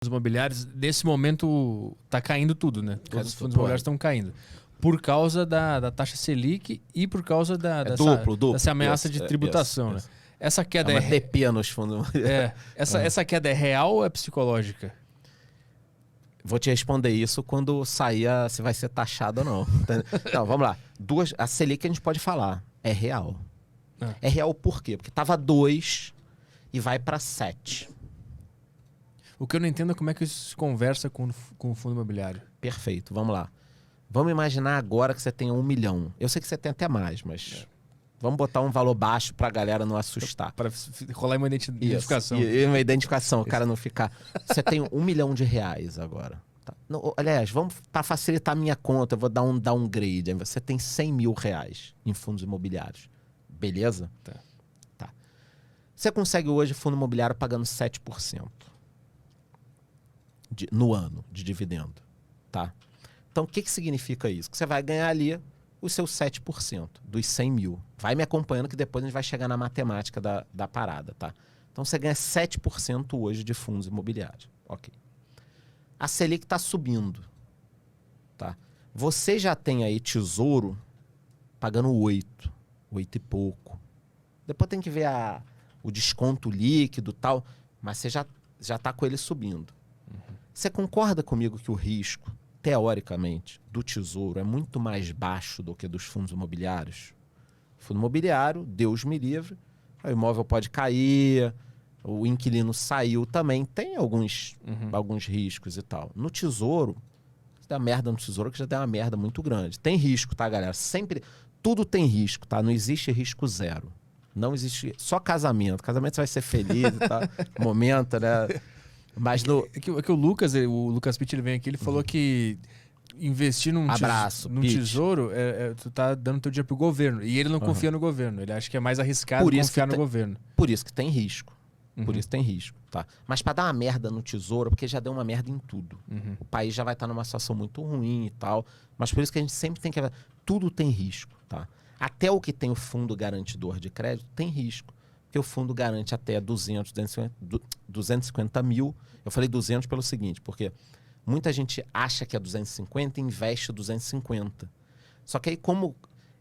imobiliários, nesse momento tá caindo tudo, né? Todos os fundos imobiliários estão caindo. Por causa da taxa Selic e por causa dessa ameaça de tributação, né? Essa queda uma DP nos fundos. Essa queda é real ou é psicológica? Vou te responder isso quando sair se vai ser taxado ou não. Então, vamos lá. A Selic a gente pode falar. É real. É real por quê? Porque tava 2 e vai para 7. O que eu não entendo é como é que isso se conversa com o fundo imobiliário. Perfeito, vamos lá. Vamos imaginar agora que você tem 1 milhão. Eu sei que você tem até mais, mas vamos botar um valor baixo pra galera não assustar. Para rolar uma identificação. E uma identificação, o cara não ficar... Você tem 1 milhão de reais agora. Tá? Não, aliás, vamos para facilitar a minha conta, eu vou dar um downgrade. Você tem 100 mil reais em fundos imobiliários. Beleza? Tá. Você consegue hoje fundo imobiliário pagando 7% no ano de dividendo. Tá? Então, o que significa isso? Que você vai ganhar ali os seus 7% dos 100 mil. Vai me acompanhando que depois a gente vai chegar na matemática da parada, tá? Então, você ganha 7% hoje de fundos imobiliários. Ok. A Selic está subindo, tá? Você já tem aí Tesouro pagando 8 e pouco. Depois tem que ver o desconto líquido e tal, mas você já está com ele subindo. Você concorda comigo que o risco, teoricamente, do Tesouro é muito mais baixo do que dos fundos imobiliários? Fundo imobiliário, Deus me livre, o imóvel pode cair, o inquilino saiu também, tem alguns riscos e tal. No Tesouro, se der merda no Tesouro, que já deu uma merda muito grande. Tem risco, tá, galera? Sempre, tudo tem risco, tá? Não existe risco zero. Não existe, só casamento. Casamento você vai ser feliz, tá? Momento, né? Mas é que o Lucas Pitt, ele vem aqui, ele falou que investir num tesouro, tu tá dando teu dinheiro pro governo. E ele não confia no governo. Ele acha que é mais arriscado confiar no governo. Por isso que tem risco. Por isso tem risco, tá? Mas para dar uma merda no Tesouro, porque já deu uma merda em tudo. O país já vai estar numa situação muito ruim e tal. Mas por isso que a gente sempre tem que... Tudo tem risco, tá? Até o que tem o fundo garantidor de crédito tem risco. Porque o fundo garante até 250 mil. Eu falei 200 pelo seguinte, porque muita gente acha que é 250 e investe 250. Só que aí, como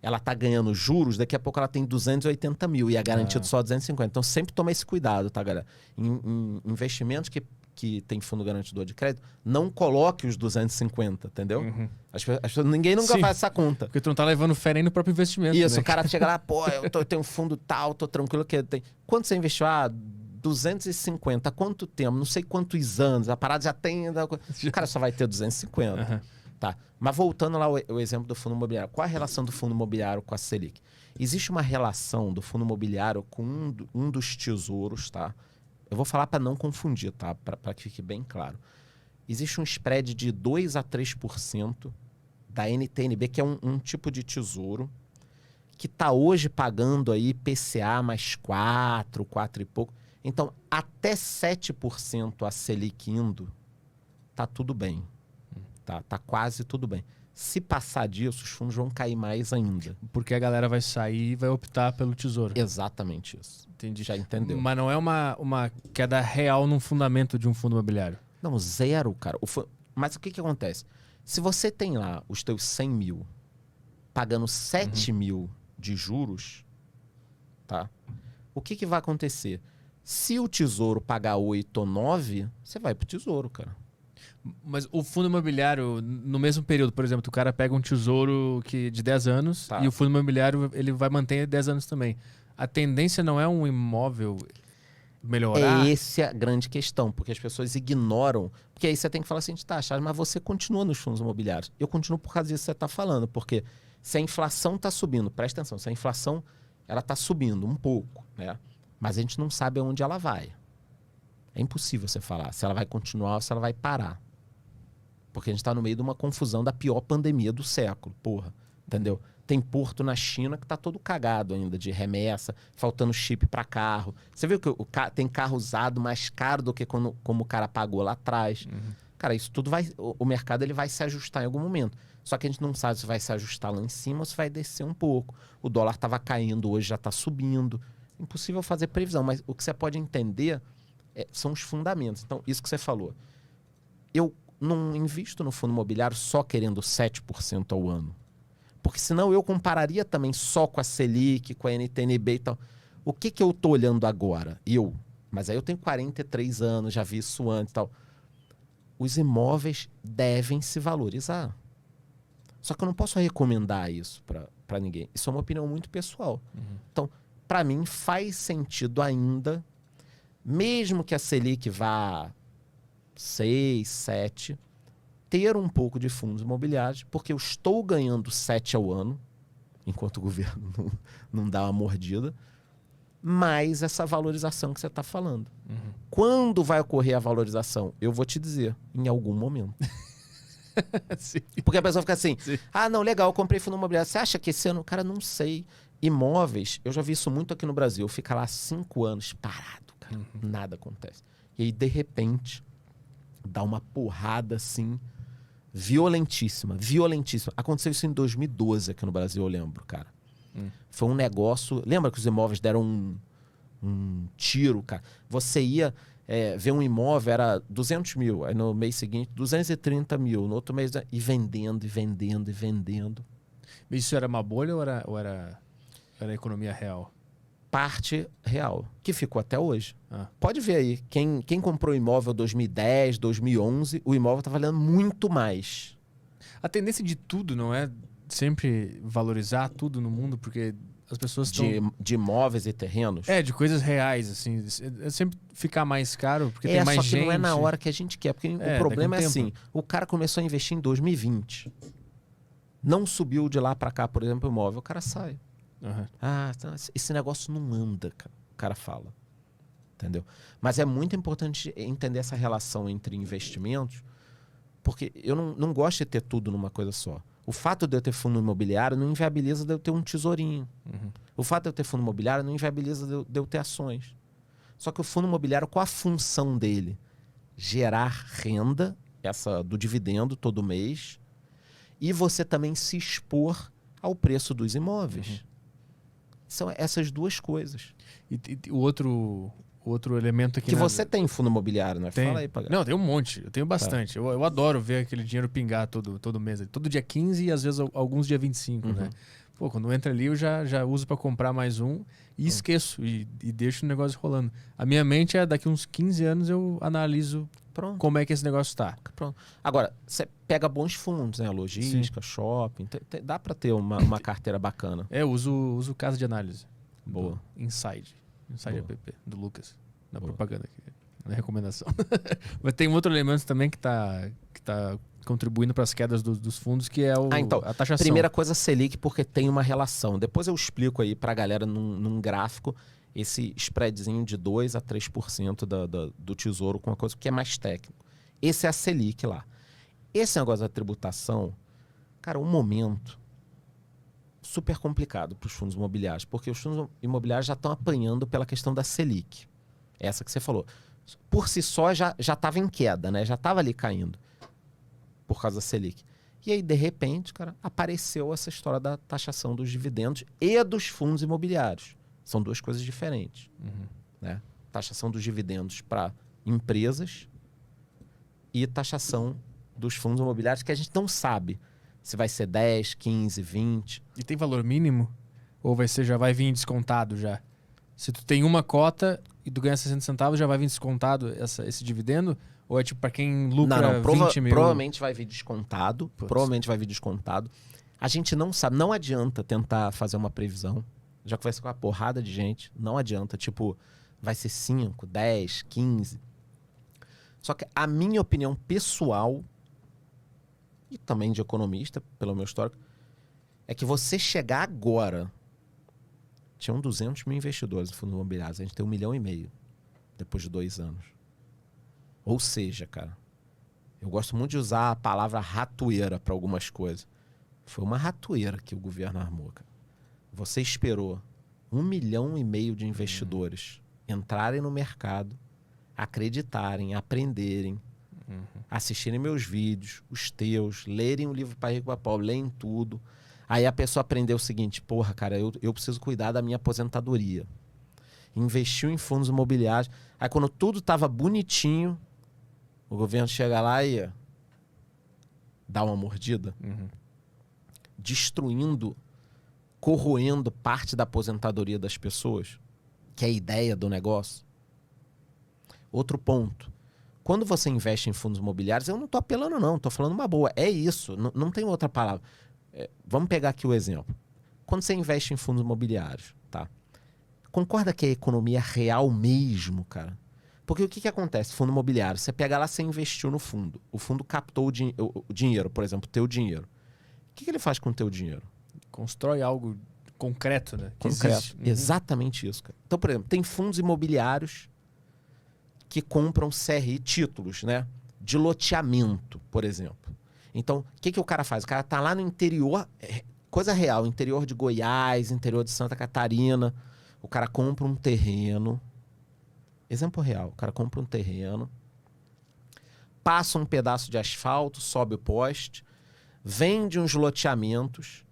ela está ganhando juros, daqui a pouco ela tem 280 mil e é garantido só 250. Então, sempre toma esse cuidado, tá, galera? Em investimentos que tem fundo garantidor de crédito, não coloque os 250, entendeu? Ninguém nunca faz essa conta. Porque tu não tá levando fé nem no próprio investimento. Isso, né? O cara chega lá, pô, eu tenho um fundo tal, tô tranquilo que tem. Quanto você investiu? 250. Quanto tempo? Não sei quantos anos. A parada já tem... O cara só vai ter 250. Tá. Mas voltando lá o exemplo do fundo imobiliário. Qual a relação do fundo imobiliário com a Selic? Existe uma relação do fundo imobiliário com um dos tesouros, tá? Eu vou falar para não confundir, tá? Para que fique bem claro. Existe um spread de 2 a 3% da NTNB, que é um tipo de tesouro, que está hoje pagando aí PCA mais 4 e pouco. Então, até 7% a Selic indo, tá tudo bem. Tá quase tudo bem. Se passar disso, os fundos vão cair mais ainda. Porque a galera vai sair e vai optar pelo tesouro. Exatamente isso. Entendi. Já entendeu. Mas não é uma queda real num fundamento de um fundo imobiliário. Não, zero, cara. Mas o que acontece? Se você tem lá os teus 100 mil pagando 7 mil de juros, tá? O que vai acontecer? Se o tesouro pagar 8 ou 9, você vai pro tesouro, cara. Mas o fundo imobiliário, no mesmo período, por exemplo, o cara pega um tesouro de 10 anos e o fundo imobiliário ele vai manter 10 anos também. A tendência não é um imóvel melhorar? Essa é a grande questão, porque as pessoas ignoram. Porque aí você tem que falar assim, taxa, mas você continua nos fundos imobiliários. Eu continuo por causa disso que você está falando, porque se a inflação está subindo, presta atenção, se a inflação ela está subindo um pouco, né? Mas a gente não sabe aonde ela vai. É impossível você falar se ela vai continuar ou se ela vai parar. Porque a gente está no meio de uma confusão da pior pandemia do século, porra. Entendeu? Tem porto na China que está todo cagado ainda, de remessa, faltando chip para carro. Você viu que tem carro usado mais caro do que como o cara pagou lá atrás. Cara, isso tudo vai... O mercado ele vai se ajustar em algum momento. Só que a gente não sabe se vai se ajustar lá em cima ou se vai descer um pouco. O dólar estava caindo, hoje já está subindo. Impossível fazer previsão, mas o que você pode entender são os fundamentos. Então, isso que você falou. eu não invisto no fundo imobiliário só querendo 7% ao ano. Porque senão eu compararia também só com a Selic, com a NTNB e tal. O que eu tô olhando agora? Mas aí eu tenho 43 anos, já vi isso antes e tal. Os imóveis devem se valorizar. Só que eu não posso recomendar isso para ninguém. Isso é uma opinião muito pessoal. Então, para mim, faz sentido ainda, mesmo que a Selic vá 6, 7, ter um pouco de fundos imobiliários, porque eu estou ganhando 7 ao ano, enquanto o governo não dá uma mordida, mais essa valorização que você está falando. Quando vai ocorrer a valorização? Eu vou te dizer, em algum momento. Porque a pessoa fica assim, não, legal, eu comprei fundo imobiliário. Você acha que esse ano? Cara, não sei. Imóveis, eu já vi isso muito aqui no Brasil. Fica lá 5 anos parado, cara. Nada acontece. E aí, de repente, dá uma porrada assim, violentíssima. Aconteceu isso em 2012 aqui no Brasil, eu lembro, cara. Foi um negócio... Lembra que os imóveis deram um tiro, cara? Você ia ver um imóvel, era 200 mil. Aí no mês seguinte, 230 mil. No outro mês, e vendendo. Isso era uma bolha ou era economia real? Parte real, que ficou até hoje. Pode ver aí. Quem comprou imóvel em 2010, 2011, o imóvel está valendo muito mais. A tendência de tudo não é sempre valorizar tudo no mundo, porque as pessoas estão... De imóveis e terrenos? De coisas reais, assim. É sempre ficar mais caro, porque tem mais gente. Só que não é na hora que a gente quer, porque o problema é assim, o cara começou a investir em 2020. Não subiu de lá para cá, por exemplo, o imóvel, o cara sai. Esse negócio não anda, cara. O cara fala. Entendeu? Mas é muito importante entender essa relação entre investimentos, porque eu não gosto de ter tudo numa coisa só. O fato de eu ter fundo imobiliário não inviabiliza de eu ter um tesourinho. O fato de eu ter fundo imobiliário não inviabiliza de eu ter ações. Só que o fundo imobiliário, qual a função dele? Gerar renda, essa do dividendo todo mês, e você também se expor ao preço dos imóveis. São essas duas coisas. E o outro elemento aqui... Que você tem fundo imobiliário, né? Tem. Fala aí, Pagar. Não, tem um monte. Eu tenho bastante. Eu adoro ver aquele dinheiro pingar todo mês. Todo dia 15 e às vezes alguns dia 25, né? Pô, quando entra ali eu já uso para comprar mais um e esqueço. E deixo o negócio rolando. A minha mente é daqui uns 15 anos eu analiso como é que esse negócio tá. Pronto. Agora, você pega bons fundos, né? Logística, shopping. Dá para ter uma carteira bacana. Eu uso casa de análise. Boa. Inside app, do Lucas. Na propaganda aqui, na recomendação. Mas tem um outro elemento também que tá contribuindo para as quedas dos fundos, que é a taxação. Primeira coisa, Selic, porque tem uma relação. Depois eu explico aí para a galera num gráfico esse spreadzinho de 2% a 3% do Tesouro com uma coisa que é mais técnico. Esse é a Selic lá. Esse negócio da tributação, cara, um momento super complicado para os fundos imobiliários, porque os fundos imobiliários já estão apanhando pela questão da Selic. Essa que você falou. Por si só já estava em queda, né? Já estava ali caindo por causa da Selic. E aí, de repente, cara, apareceu essa história da taxação dos dividendos e dos fundos imobiliários. São duas coisas diferentes. Né? Taxação dos dividendos para empresas e taxação dos fundos imobiliários, que a gente não sabe se vai ser 10, 15, 20. E tem valor mínimo? Ou já vai vir descontado já? Se tu tem uma cota e tu ganha 60 centavos, já vai vir descontado esse dividendo? Ou é tipo para quem lucra 20 mil? Provavelmente vai vir descontado. Provavelmente vai vir descontado. A gente não sabe. Não adianta tentar fazer uma previsão. Já conversei com uma porrada de gente. Não adianta. Tipo, vai ser 5, 10, 15. Só que a minha opinião pessoal, e também de economista, pelo meu histórico, é que você chegar agora... Tinham 200 mil investidores no fundo imobiliário. A gente tem 1,5 milhão depois de 2 anos. Ou seja, cara, eu gosto muito de usar a palavra ratoeira para algumas coisas. Foi uma ratoeira que o governo armou, cara. Você esperou 1,5 milhão de investidores entrarem no mercado, acreditarem, aprenderem, assistirem meus vídeos, os teus, lerem o livro Pai Rico Pai Pobre, lerem tudo. Aí a pessoa aprendeu o seguinte: porra, cara, eu preciso cuidar da minha O governo chega lá e dá uma mordida, destruindo, corroendo parte da aposentadoria das pessoas, que é a ideia do negócio. Outro ponto. Quando você investe em fundos imobiliários, eu não estou apelando não, estou falando uma boa. É isso, não tem outra palavra. Vamos pegar aqui o exemplo. Quando você investe em fundos imobiliários, tá? Concorda que é economia real mesmo, cara? Porque o que acontece? Fundo imobiliário, você pega lá, você investiu no fundo. O fundo captou o dinheiro, por exemplo, o teu dinheiro. O que ele faz com o teu dinheiro? Constrói algo concreto, né? Que Concreto. existe. Exatamente isso, cara. Então, por exemplo, tem fundos imobiliários que compram CRI, títulos, né? De loteamento, por exemplo. Então, o que o cara faz? O cara tá lá no interior, coisa real, interior de Goiás, interior de Santa Catarina. O cara compra um terreno. Exemplo real. O cara compra um terreno, passa um pedaço de asfalto, sobe o poste, vende uns loteamentos,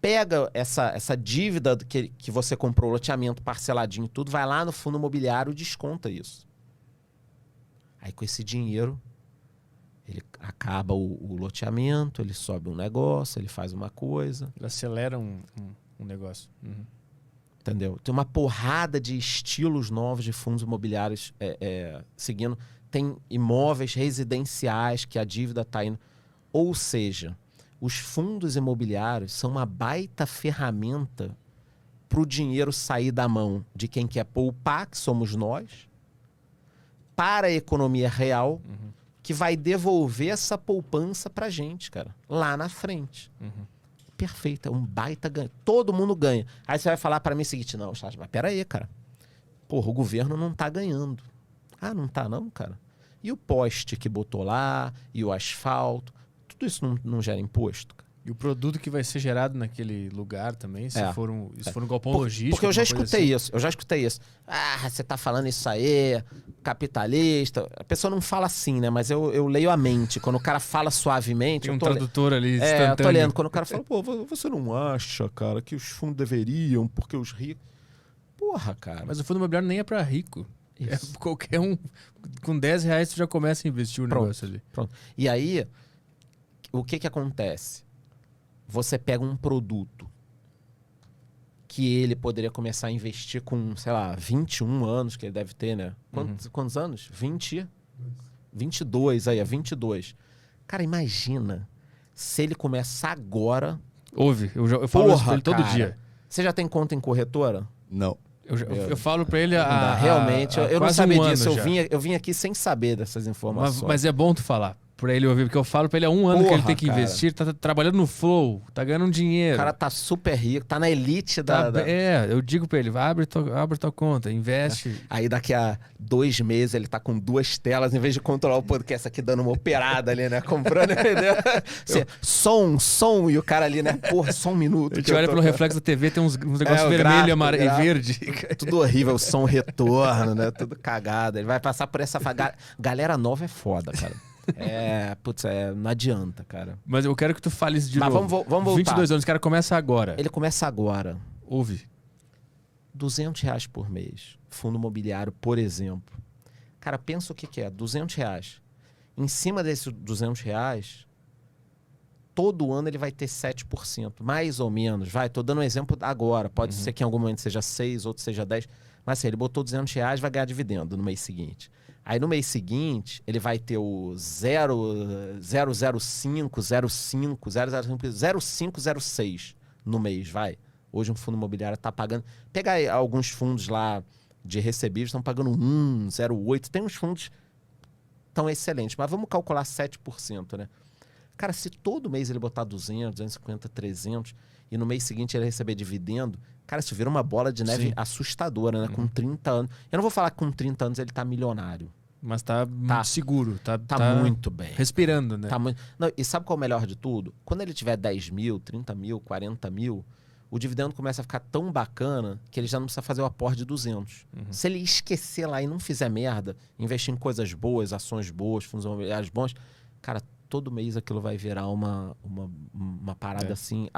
pega essa dívida que você comprou, loteamento parceladinho e tudo, vai lá no fundo imobiliário e desconta isso. Aí com esse dinheiro, ele acaba o loteamento, ele sobe um negócio, ele faz uma coisa. Ele acelera um negócio. Entendeu? Tem uma porrada de estilos novos de fundos imobiliários seguindo. Tem imóveis residenciais que a dívida está indo. Ou seja, os fundos imobiliários são uma baita ferramenta para o dinheiro sair da mão de quem quer poupar, que somos nós, para a economia real, que vai devolver essa poupança para a gente, cara, lá na frente. Perfeito, é um baita ganho. Todo mundo ganha. Aí você vai falar para mim o seguinte, não, Charles, mas peraí, cara. Porra, o governo não tá ganhando. Ah, não tá não, cara? E o poste que botou lá, e o asfalto, tudo isso não gera imposto, cara? E o produto que vai ser gerado naquele lugar também, se for um galpão logístico. Porque eu já escutei assim. isso, Ah, você tá falando isso aí, capitalista. A pessoa não fala assim, né? Mas eu leio a mente. Quando o cara fala suavemente... Tem um tradutor ali instantâneo. Eu tô lendo. Quando o cara fala, pô, você não acha, cara, que os fundos deveriam, porque os ricos... Porra, cara. Mas o fundo imobiliário nem é pra rico. Isso. É qualquer um. Com 10 reais você já começa a investir o negócio ali. Pronto. E aí, o que acontece? Você pega um produto que ele poderia começar a investir com, sei lá, 21 anos que ele deve ter, né? Quantos anos? 22, aí, 22. Cara, imagina se ele começar agora... Ouve, eu falo isso pra ele todo dia. Você já tem conta em corretora? Não. Eu falo pra ele realmente, eu não sabia disso. Eu vim aqui sem saber dessas informações. Mas é bom tu falar. Pra ele ouvir, porque eu falo pra ele há 1 ano que ele tem que investir, tá trabalhando no Flow, tá ganhando dinheiro. O cara tá super rico, tá na elite eu digo pra ele, abre tua conta, investe. Aí daqui a 2 meses ele tá com 2 telas, em vez de controlar o podcast aqui dando uma operada ali, né? Comprando, entendeu? Som, e o cara ali, né? Porra, só 1 minuto. A gente olha pelo reflexo da TV, tem uns negócios vermelho, amarelo e verde. Tudo horrível, o som retorno, né? Tudo cagado. Ele vai passar por essa... Galera nova é foda, cara. Não adianta, cara. Mas eu quero que tu fale isso de novo. Mas vamos voltar. 22 anos, o cara começa agora. Ele começa agora. Ouve. R$200 por mês. Fundo imobiliário, por exemplo. Cara, pensa o que é. R$200. Em cima desses R$200, todo ano ele vai ter 7%. Mais ou menos. Tô dando um exemplo agora. Pode ser que em algum momento seja 6, outro seja 10. Mas assim, ele botou R$200, vai ganhar dividendo no mês seguinte. Aí no mês seguinte, ele vai ter o 0,05, 0,5, 0,06 no mês, vai. Hoje um fundo imobiliário está pagando... Pega aí alguns fundos lá de recebíveis, estão pagando 1, 0,8. Tem uns fundos tão excelentes, mas vamos calcular 7%, né? Cara, se todo mês ele botar 200, 250, 300 e no mês seguinte ele receber dividendo, cara, isso vira uma bola de neve assustadora, né? Com 30 anos. Eu não vou falar que com 30 anos ele tá milionário. Mas tá seguro, tá muito bem. Respirando, né? Tá muito... Não, e sabe qual é o melhor de tudo? Quando ele tiver 10 mil, 30 mil, 40 mil, o dividendo começa a ficar tão bacana que ele já não precisa fazer o aporte de 200. Se ele esquecer lá e não fizer merda, investir em coisas boas, ações boas, fundos imobiliários bons, cara, todo mês aquilo vai virar uma parada assim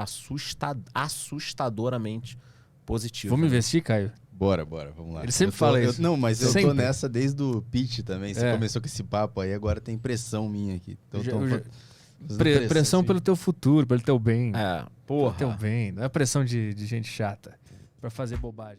assustadoramente positiva. Vamos investir, Caio? Bora, vamos lá. Ele sempre fala isso. Não, mas eu Sempre. tô nessa desde o pitch também. Você começou com esse papo aí, agora tem pressão minha aqui. Então, pressão pelo teu futuro, pelo teu bem. Porra. Pelo teu bem. Não é pressão de gente chata pra fazer bobagem.